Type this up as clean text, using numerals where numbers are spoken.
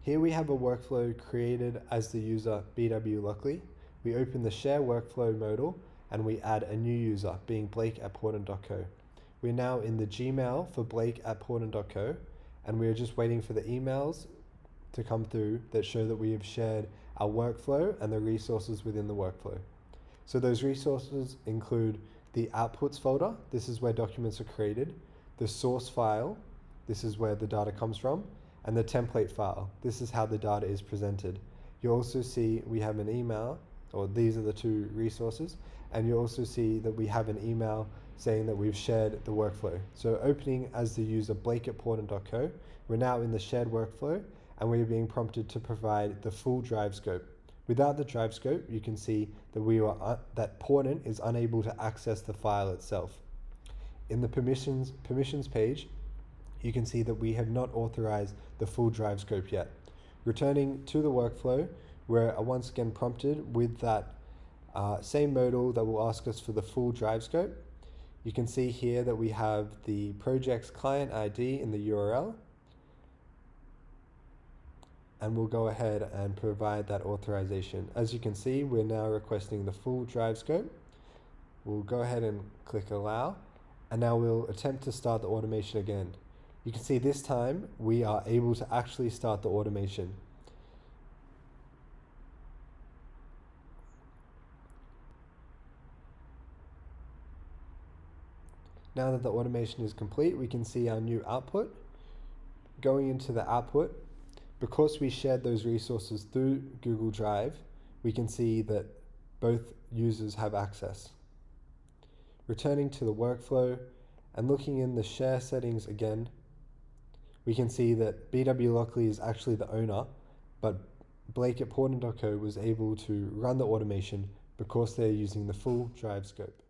Here we have a workflow created as the user BW Lockley. We open the share workflow modal and we add a new user, being Blake at Portant.co. We're now in the Gmail for Blake at Portant.co, and we're just waiting for the emails to come through that show that we have shared our workflow and the resources within the workflow. So those resources include the outputs folder, this is where documents are created, the source file, this is where the data comes from, and the template file, this is how the data is presented. You also see we have an email, or these are the two resources, and you also see that we have an email saying that we've shared the workflow. So opening as the user Blake at Portant.co, we're now in the shared workflow, and we're being prompted to provide the full drive scope. Without the drive scope, you can see that that Portant is unable to access the file itself. In the permissions page, you can see that we have not authorized the full drive scope yet. Returning to the workflow, we're once again prompted with that same modal that will ask us for the full drive scope. You can see here that we have the project's client ID in the URL, and we'll go ahead and provide that authorization. As you can see, we're now requesting the full drive scope. We'll go ahead and click allow, and now we'll attempt to start the automation again. You can see this time we are able to actually start the automation. Now that the automation is complete, we can see our new output. Going into the output, because we shared those resources through Google Drive, we can see that both users have access. Returning to the workflow and looking in the share settings again, we can see that BW Lockley is actually the owner, but Blake at Portant.co was able to run the automation because they're using the full drive scope.